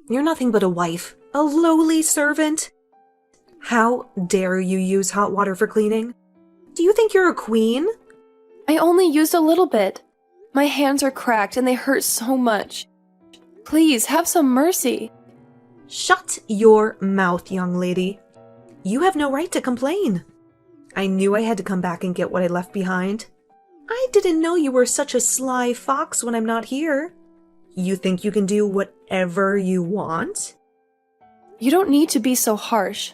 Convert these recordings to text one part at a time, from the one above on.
You're nothing but a wife, a lowly servant. How dare you use hot water for cleaning? Do you think you're a queen? I only used a little bit. My hands are cracked and they hurt so much. Please, have some mercy. Shut your mouth, young lady. You have no right to complain. I knew I had to come back and get what I left behind. I didn't know you were such a sly fox when I'm not here. You think you can do whatever you want? You don't need to be so harsh.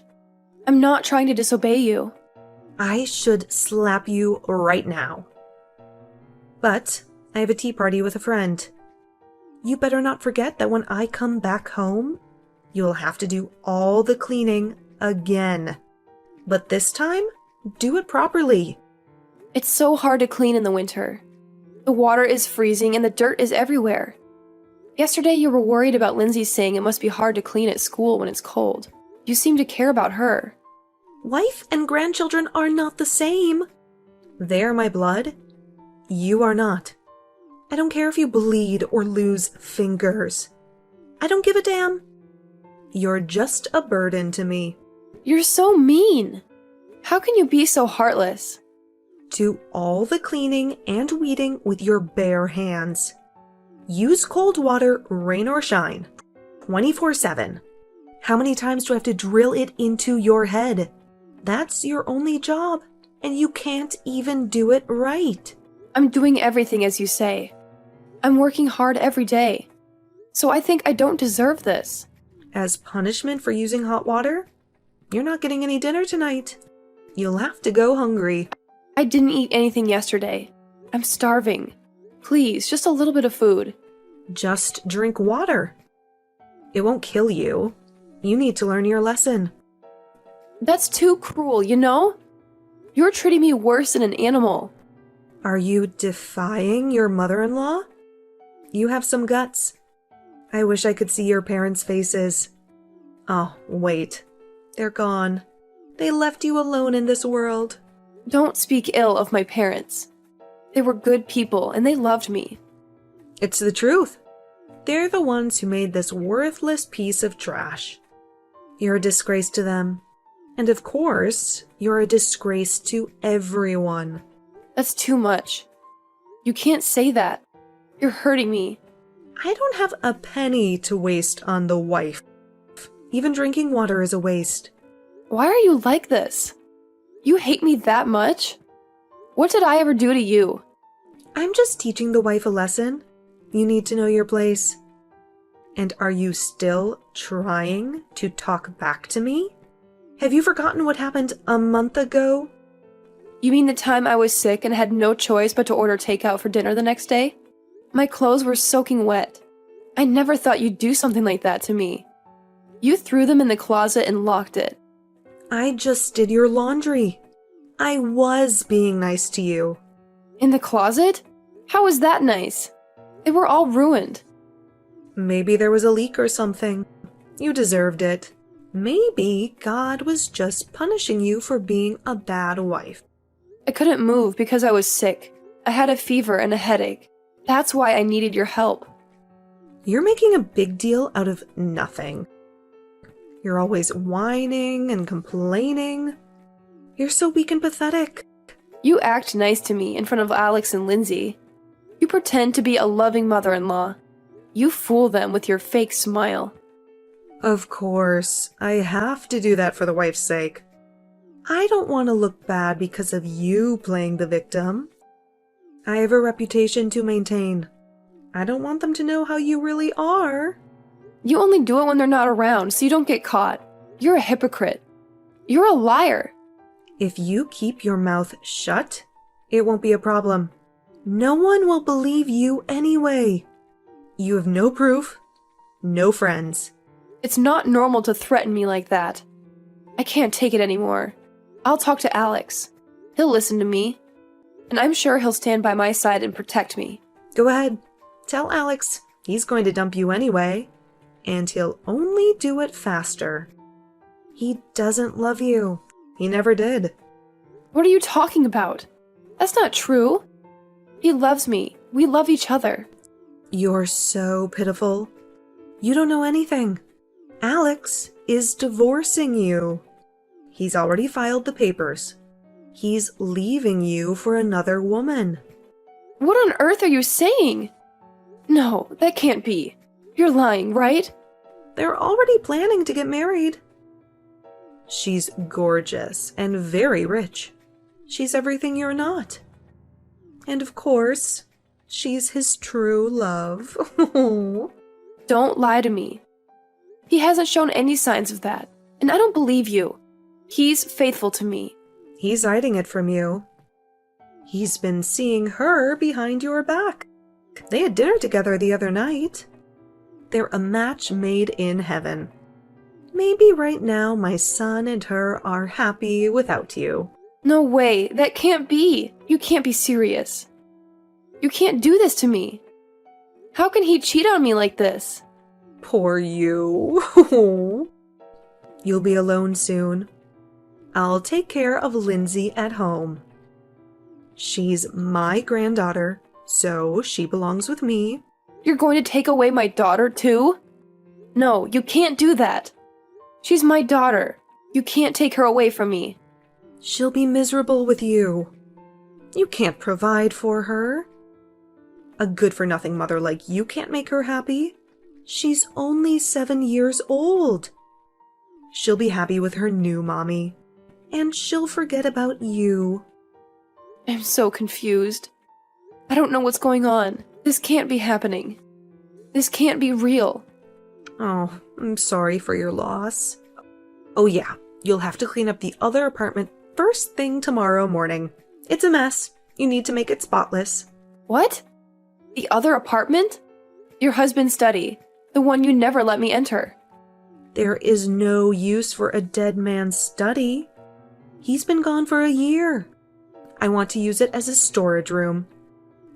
I'm not trying to disobey you. I should slap you right now. But I have a tea party with a friend. You better not forget that when I come back home, you'll have to do all the cleaning again. But this time, do it properly. It's so hard to clean in the winter. The water is freezing and the dirt is everywhere. Yesterday you were worried about Lindsay saying it must be hard to clean at school when it's cold. You seem to care about her. Wife and grandchildren are not the same. They're my blood. You are not. I don't care if you bleed or lose fingers. I don't give a damn. You're just a burden to me. You're so mean. How can you be so heartless? Do all the cleaning and weeding with your bare hands. Use cold water, rain or shine, 24/7. How many times do I have to drill it into your head? That's your only job, and you can't even do it right. I'm doing everything as you say. I'm working hard every day. So I think I don't deserve this. As punishment for using hot water, you're not getting any dinner tonight. You'll have to go hungry. I didn't eat anything yesterday. I'm starving. Please, just a little bit of food. Just drink water. It won't kill you. You need to learn your lesson. That's too cruel, you know? You're treating me worse than an animal. Are you defying your mother-in-law? You have some guts. I wish I could see your parents' faces. Oh, wait. They're gone. They left you alone in this world. Don't speak ill of my parents. They were good people and they loved me. It's the truth. They're the ones who made this worthless piece of trash. You're a disgrace to them. And of course, you're a disgrace to everyone. That's too much. You can't say that. You're hurting me. I don't have a penny to waste on the wife. Even drinking water is a waste. Why are you like this? You hate me that much? What did I ever do to you? I'm just teaching the wife a lesson. You need to know your place. And are you still trying to talk back to me? Have you forgotten what happened a month ago? You mean the time I was sick and had no choice but to order takeout for dinner the next day? My clothes were soaking wet. I never thought you'd do something like that to me. You threw them in the closet and locked it. I just did your laundry. I was being nice to you. In the closet? How was that nice? They were all ruined. Maybe there was a leak or something. You deserved it. Maybe God was just punishing you for being a bad wife. I couldn't move because I was sick. I had a fever and a headache. That's why I needed your help. You're making a big deal out of nothing. You're always whining and complaining. You're so weak and pathetic. You act nice to me in front of Alex and Lindsay. You pretend to be a loving mother-in-law. You fool them with your fake smile. Of course, I have to do that for the wife's sake. I don't want to look bad because of you playing the victim. I have a reputation to maintain. I don't want them to know how you really are. You only do it when they're not around, so you don't get caught. You're a hypocrite. You're a liar. If you keep your mouth shut, it won't be a problem. No one will believe you anyway. You have no proof, no friends. It's not normal to threaten me like that. I can't take it anymore. I'll talk to Alex. He'll listen to me. And I'm sure he'll stand by my side and protect me. Go ahead. Tell Alex he's going to dump you anyway. And he'll only do it faster. He doesn't love you. He never did. What are you talking about? That's not true. He loves me. We love each other. You're so pitiful. You don't know anything. Alex is divorcing you. He's already filed the papers. He's leaving you for another woman. What on earth are you saying? No, that can't be. You're lying, right? They're already planning to get married. She's gorgeous and very rich. She's everything you're not. And of course, she's his true love. Don't lie to me. He hasn't shown any signs of that, and I don't believe you. He's faithful to me. He's hiding it from you. He's been seeing her behind your back. They had dinner together the other night. They're a match made in heaven. Maybe right now my son and her are happy without you. No way, that can't be. You can't be serious. You can't do this to me. How can he cheat on me like this? Poor you. You'll be alone soon. I'll take care of Lindsay at home. She's my granddaughter, so she belongs with me. You're going to take away my daughter too? No, you can't do that. She's my daughter. You can't take her away from me. She'll be miserable with you. You can't provide for her. A good-for-nothing mother like you can't make her happy. She's only 7 years old. She'll be happy with her new mommy. And she'll forget about you. I'm so confused. I don't know what's going on. This can't be happening. This can't be real. Oh, I'm sorry for your loss. Oh yeah, you'll have to clean up the other apartment first thing tomorrow morning. It's a mess. You need to make it spotless. What? The other apartment? Your husband's study. The one you never let me enter. There is no use for a dead man's study. He's been gone for a year. I want to use it as a storage room.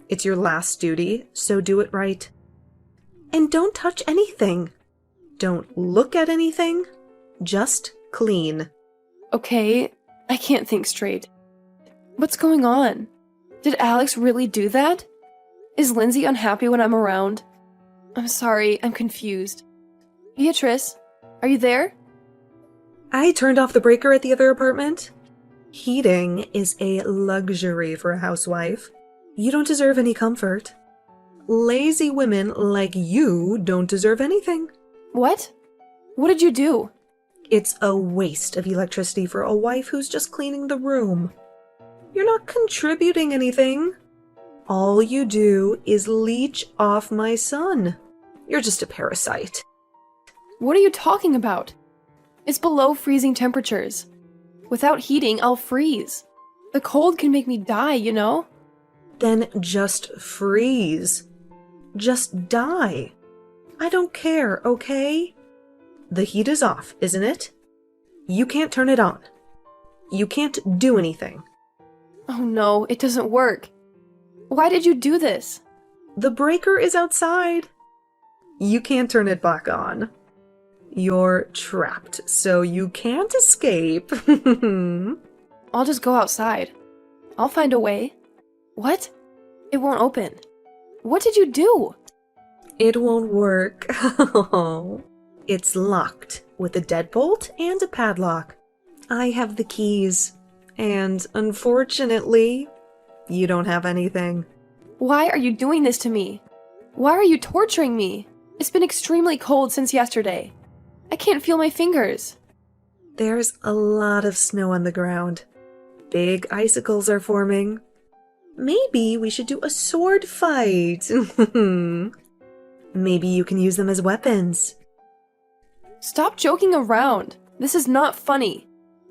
It's your last duty, so do it right. And don't touch anything. Don't look at anything. Just clean. Okay, I can't think straight. What's going on? Did Alex really do that? Is Lindsay unhappy when I'm around? I'm sorry, I'm confused. Beatrice, are you there? I turned off the breaker at the other apartment. Heating is a luxury for a housewife. You don't deserve any comfort. Lazy women like you don't deserve anything. What? What did you do? It's a waste of electricity for a wife who's just cleaning the room. You're not contributing anything. All you do is leech off my son. You're just a parasite. What are you talking about? It's below freezing temperatures. Without heating, I'll freeze. The cold can make me die, you know? Then just freeze. Just die. I don't care, okay? The heat is off, isn't it? You can't turn it on. You can't do anything. Oh no, it doesn't work. Why did you do this? The breaker is outside. You can't turn it back on. You're trapped, so you can't escape. I'll just go outside. I'll find a way. What? It won't open. What did you do? It won't work. It's locked with a deadbolt and a padlock. I have the keys. And unfortunately, you don't have anything. Why are you doing this to me? Why are you torturing me? It's been extremely cold since yesterday. I can't feel my fingers. There's a lot of snow on the ground. Big icicles are forming. Maybe we should do a sword fight. Maybe you can use them as weapons. Stop joking around. This is not funny.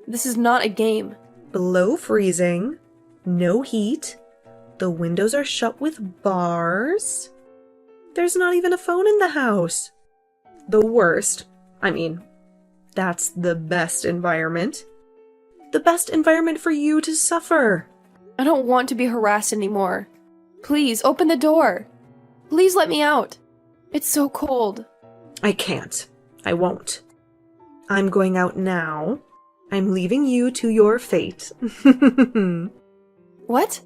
This is not a game. Below freezing. No heat. The windows are shut with bars. There's not even a phone in the house. The worst. I mean, that's the best environment. The best environment for you to suffer. I don't want to be harassed anymore. Please, open the door. Please let me out. It's so cold. I can't. I won't. I'm going out now. I'm leaving you to your fate. What?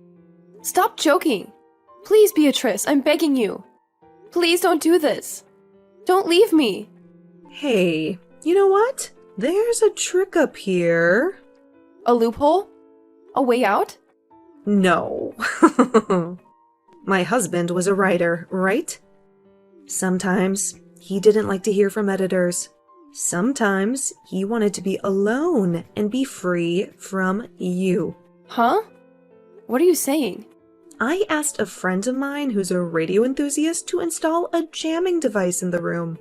Stop joking. Please, Beatrice, I'm begging you. Please don't do this. Don't leave me! Hey, you know what? There's a trick up here. A loophole? A way out? No. My husband was a writer, right? Sometimes he didn't like to hear from editors. Sometimes he wanted to be alone and be free from you. Huh? What are you saying? I asked a friend of mine who's a radio enthusiast to install a jamming device in the room.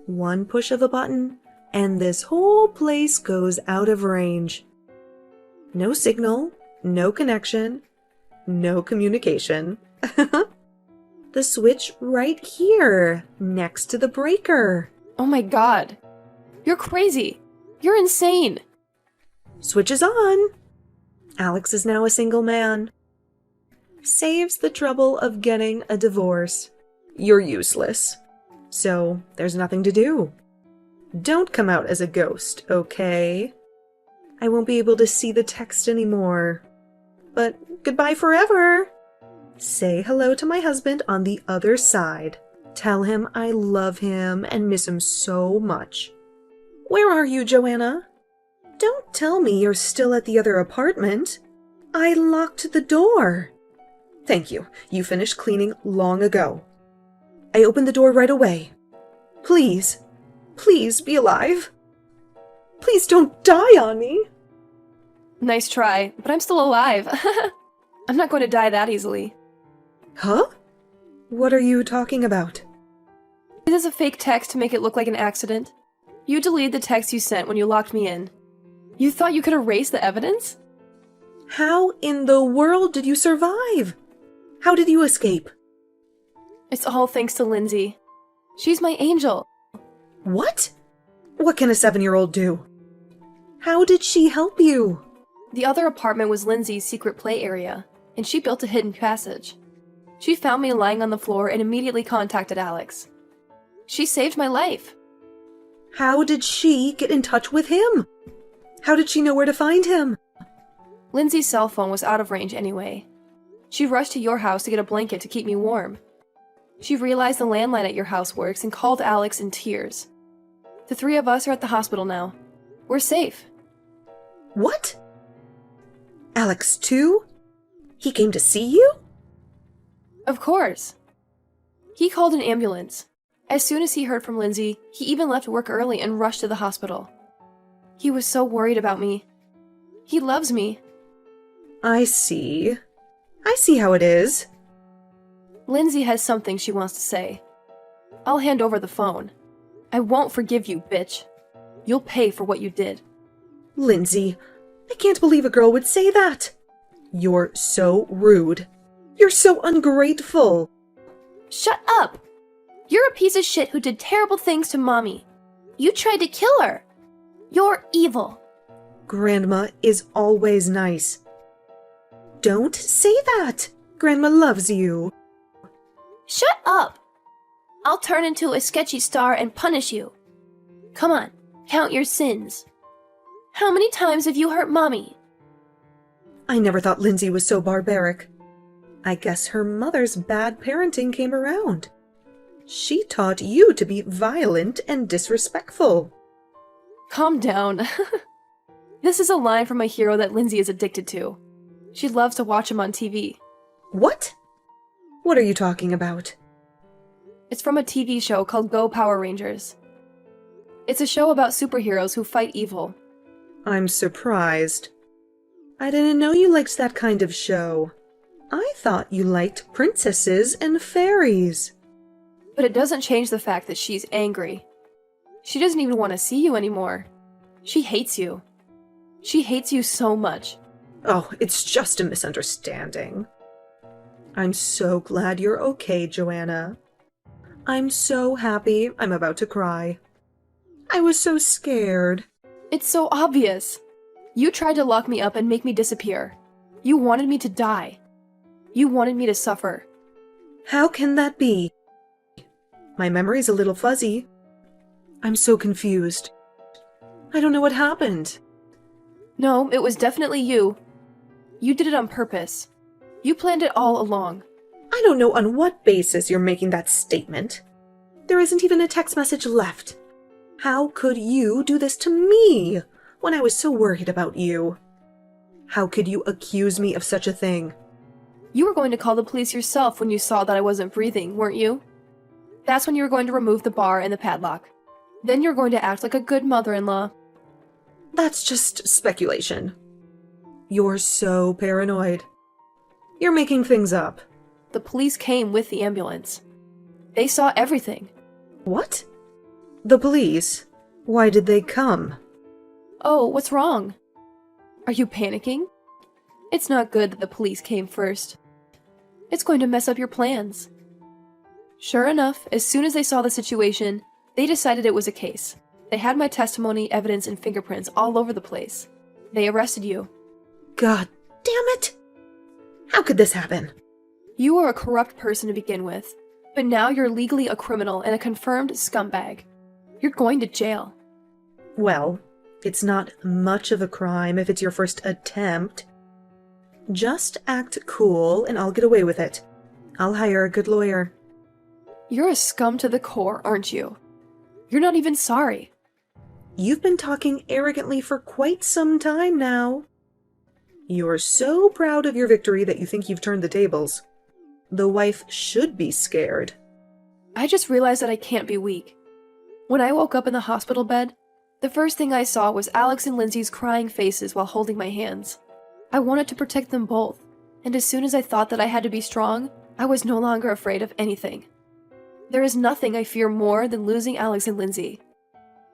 One push of a button, and this whole place goes out of range. No signal, no connection, no communication. The switch right here, next to the breaker. Oh my god. You're crazy. You're insane. Switch is on. Alex is now a single man. Saves the trouble of getting a divorce. You're useless. So there's nothing to do. Don't come out as a ghost, okay? I won't be able to see the text anymore. But goodbye forever. Say hello to my husband on the other side. Tell him I love him and miss him so much. Where are you, Joanna? Don't tell me you're still at the other apartment. I locked the door. Thank you. You finished cleaning long ago. I opened the door right away. Please, please be alive. Please don't die on me. Nice try, but I'm still alive. I'm not going to die that easily. Huh? What are you talking about? It is a fake text to make it look like an accident. You deleted the text you sent when you locked me in. You thought you could erase the evidence? How in the world did you survive? How did you escape? It's all thanks to Lindsay. She's my angel. What? What can a 7-year-old do? How did she help you? The other apartment was Lindsay's secret play area, and she built a hidden passage. She found me lying on the floor and immediately contacted Alex. She saved my life. How did she get in touch with him? How did she know where to find him? Lindsay's cell phone was out of range anyway. She rushed to your house to get a blanket to keep me warm. She realized the landline at your house works and called Alex in tears. The 3 of us are at the hospital now. We're safe. What? Alex too? He came to see you? Of course. He called an ambulance. As soon as he heard from Lindsay, he even left work early and rushed to the hospital. He was so worried about me. He loves me. I see. I see how it is. Lindsay has something she wants to say. I'll hand over the phone. I won't forgive you, bitch. You'll pay for what you did. Lindsay, I can't believe a girl would say that. You're so rude. You're so ungrateful. Shut up! You're a piece of shit who did terrible things to Mommy. You tried to kill her. You're evil. Grandma is always nice. Don't say that. Grandma loves you. Shut up! I'll turn into a sketchy star and punish you. Come on, count your sins. How many times have you hurt Mommy? I never thought Lindsay was so barbaric. I guess her mother's bad parenting came around. She taught you to be violent and disrespectful. Calm down. This is a line from a hero that Lindsay is addicted to. She loves to watch him on TV. What? What are you talking about? It's from a TV show called Go Power Rangers. It's a show about superheroes who fight evil. I'm surprised. I didn't know you liked that kind of show. I thought you liked princesses and fairies. But it doesn't change the fact that she's angry. She doesn't even want to see you anymore. She hates you. She hates you so much. Oh, it's just a misunderstanding. I'm so glad you're okay, Joanna. I'm so happy I'm about to cry. I was so scared. It's so obvious. You tried to lock me up and make me disappear. You wanted me to die. You wanted me to suffer. How can that be? My memory's a little fuzzy. I'm so confused. I don't know what happened. No, it was definitely you. You did it on purpose. You planned it all along. I don't know on what basis you're making that statement. There isn't even a text message left. How could you do this to me when I was so worried about you? How could you accuse me of such a thing? You were going to call the police yourself when you saw that I wasn't breathing, weren't you? That's when you were going to remove the bar and the padlock. Then you're going to act like a good mother-in-law. That's just speculation. You're so paranoid. You're making things up. The police came with the ambulance. They saw everything. What? The police? Why did they come? Oh, what's wrong? Are you panicking? It's not good that the police came first. It's going to mess up your plans. Sure enough, as soon as they saw the situation, they decided it was a case. They had my testimony, evidence, and fingerprints all over the place. They arrested you. God damn it! How could this happen? You were a corrupt person to begin with, but now you're legally a criminal and a confirmed scumbag. You're going to jail. Well, it's not much of a crime if it's your first attempt. Just act cool and I'll get away with it. I'll hire a good lawyer. You're a scum to the core, aren't you? You're not even sorry. You've been talking arrogantly for quite some time now. You're so proud of your victory that you think you've turned the tables. The wife should be scared. I just realized that I can't be weak. When I woke up in the hospital bed, the first thing I saw was Alex and Lindsay's crying faces while holding my hands. I wanted to protect them both, and as soon as I thought that I had to be strong, I was no longer afraid of anything. There is nothing I fear more than losing Alex and Lindsay.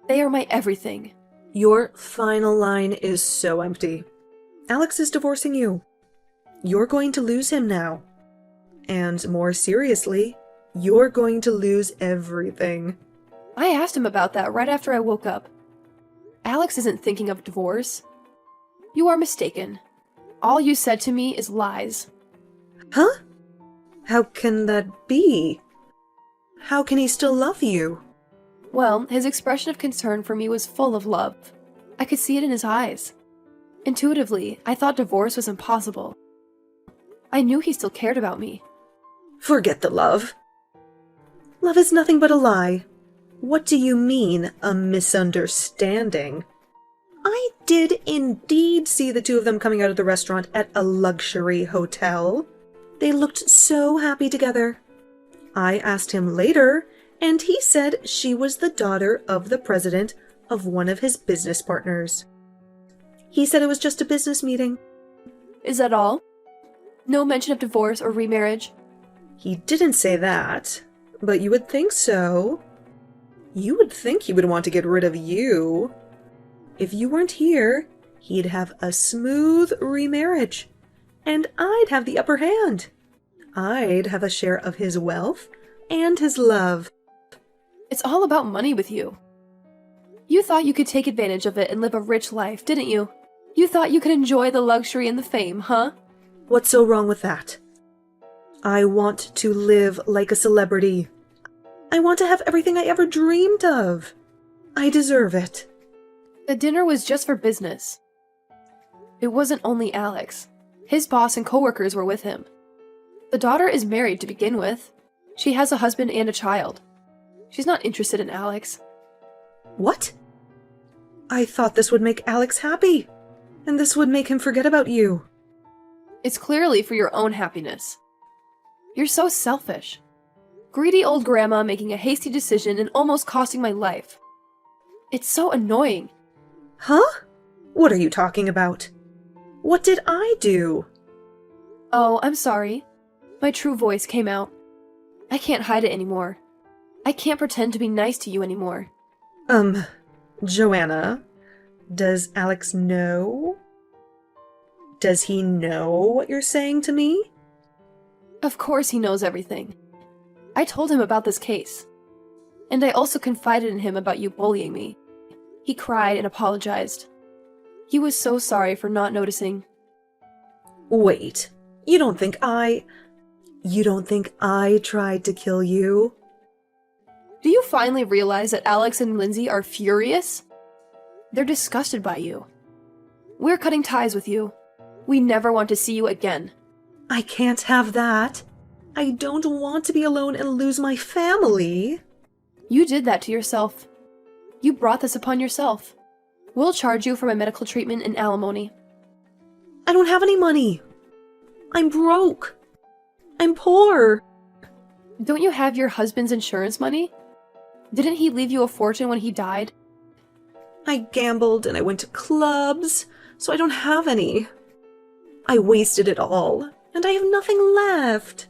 They are my everything. Your final line is so empty. Alex is divorcing you. You're going to lose him now. And more seriously, you're going to lose everything. I asked him about that right after I woke up. Alex isn't thinking of divorce. You are mistaken. All you said to me is lies. Huh? How can that be? How can he still love you? Well, his expression of concern for me was full of love. I could see it in his eyes. Intuitively, I thought divorce was impossible. I knew he still cared about me. Forget the love. Love is nothing but a lie. What do you mean, a misunderstanding? I did indeed see the two of them coming out of the restaurant at a luxury hotel. They looked so happy together. I asked him later, and he said she was the daughter of the president of one of his business partners. He said it was just a business meeting. Is that all? No mention of divorce or remarriage? He didn't say that, but you would think so. You would think he would want to get rid of you. If you weren't here, he'd have a smooth remarriage, and I'd have the upper hand. I'd have a share of his wealth and his love. It's all about money with you. You thought you could take advantage of it and live a rich life, didn't you? You thought you could enjoy the luxury and the fame, huh? What's so wrong with that? I want to live like a celebrity. I want to have everything I ever dreamed of. I deserve it. The dinner was just for business. It wasn't only Alex. His boss and coworkers were with him. The daughter is married to begin with. She has a husband and a child. She's not interested in Alex. What? I thought this would make Alex happy, and this would make him forget about you. It's clearly for your own happiness. You're so selfish. Greedy old grandma making a hasty decision and almost costing my life. It's so annoying. Huh? What are you talking about? What did I do? Oh, I'm sorry. My true voice came out. I can't hide it anymore. I can't pretend to be nice to you anymore. Joanna, does Alex know? Does he know what you're saying to me? Of course he knows everything. I told him about this case. And I also confided in him about you bullying me. He cried and apologized. He was so sorry for not noticing. Wait, you don't think I tried to kill you? Do you finally realize that Alex and Lindsay are furious? They're disgusted by you. We're cutting ties with you. We never want to see you again. I can't have that. I don't want to be alone and lose my family. You did that to yourself. You brought this upon yourself. We'll charge you for my medical treatment and alimony. I don't have any money. I'm broke. I'm poor. Don't you have your husband's insurance money? Didn't he leave you a fortune when he died? I gambled and I went to clubs, so I don't have any. I wasted it all, and I have nothing left.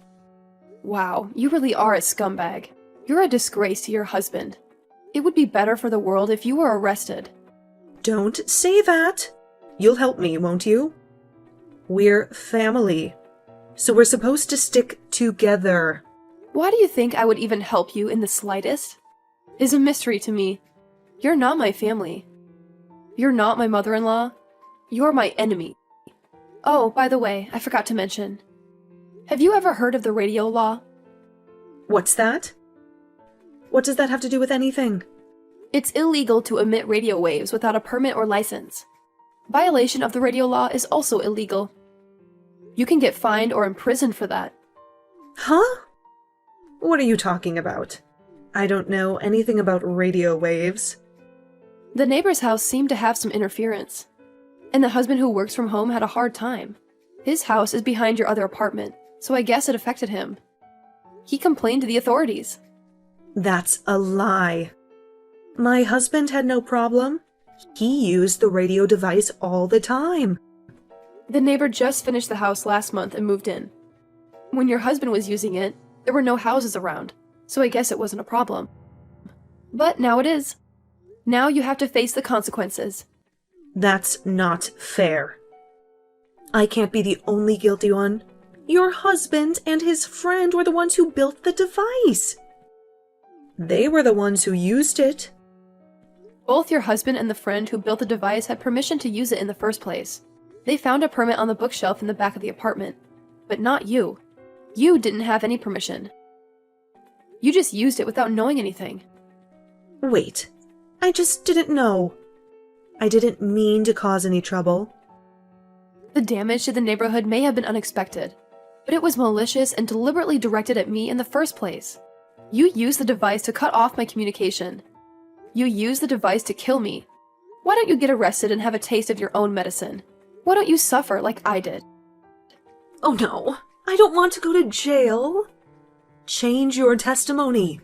Wow, you really are a scumbag. You're a disgrace to your husband. It would be better for the world if you were arrested. Don't say that. You'll help me, won't you? We're family, so we're supposed to stick together. Why do you think I would even help you in the slightest? Is a mystery to me. You're not my family. You're not my mother-in-law. You're my enemy. Oh, by the way, I forgot to mention. Have you ever heard of the radio law? What's that? What does that have to do with anything? It's illegal to emit radio waves without a permit or license. Violation of the radio law is also illegal. You can get fined or imprisoned for that. Huh? What are you talking about? I don't know anything about radio waves. The neighbor's house seemed to have some interference, and the husband who works from home had a hard time. His house is behind your other apartment, so I guess it affected him. He complained to the authorities. That's a lie. My husband had no problem. He used the radio device all the time. The neighbor just finished the house last month and moved in. When your husband was using it, there were no houses around, so I guess it wasn't a problem. But now it is. Now you have to face the consequences. That's not fair. I can't be the only guilty one. Your husband and his friend were the ones who built the device. They were the ones who used it. Both your husband and the friend who built the device had permission to use it in the first place. They found a permit on the bookshelf in the back of the apartment. But not you. You didn't have any permission. You just used it without knowing anything. Wait, I just didn't know. I didn't mean to cause any trouble. The damage to the neighborhood may have been unexpected, but it was malicious and deliberately directed at me in the first place. You used the device to cut off my communication. You used the device to kill me. Why don't you get arrested and have a taste of your own medicine? Why don't you suffer like I did? Oh no, I don't want to go to jail. Change your testimony.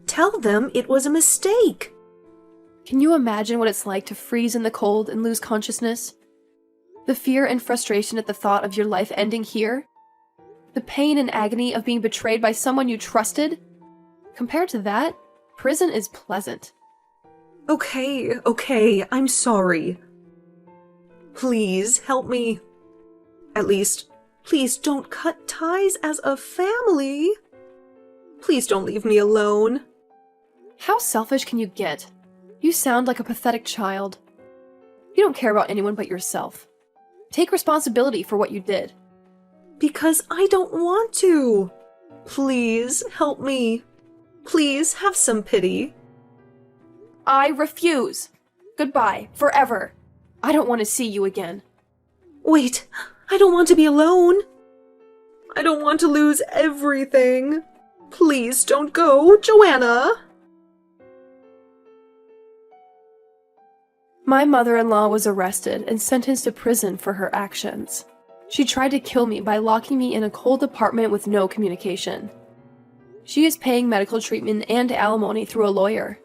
Tell them it was a mistake. Can you imagine what it's like to freeze in the cold and lose consciousness? The fear and frustration at the thought of your life ending here? The pain and agony of being betrayed by someone you trusted? Compared to that, prison is pleasant. Okay, I'm sorry. Please help me. At least, please don't cut ties as a family. Please don't leave me alone. How selfish can you get? You sound like a pathetic child. You don't care about anyone but yourself. Take responsibility for what you did. Because I don't want to. Please help me. Please have some pity. I refuse. Goodbye, forever. I don't want to see you again. Wait, I don't want to be alone. I don't want to lose everything. Please don't go, Joanna. My mother-in-law was arrested and sentenced to prison for her actions. She tried to kill me by locking me in a cold apartment with no communication. She is paying medical treatment and alimony through a lawyer.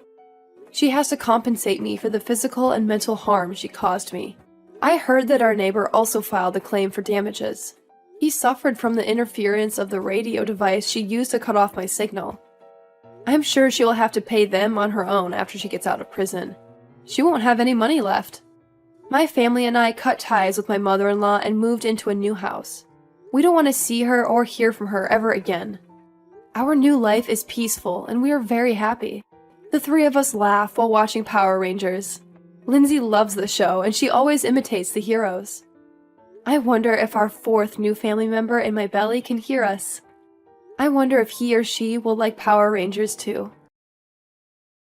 She has to compensate me for the physical and mental harm she caused me. I heard that our neighbor also filed a claim for damages. He suffered from the interference of the radio device she used to cut off my signal. I'm sure she will have to pay them on her own after she gets out of prison. She won't have any money left. My family and I cut ties with my mother-in-law and moved into a new house. We don't want to see her or hear from her ever again. Our new life is peaceful and we are very happy. The three of us laugh while watching Power Rangers. Lindsay loves the show and she always imitates the heroes. I wonder if our fourth new family member in my belly can hear us. I wonder if he or she will like Power Rangers too.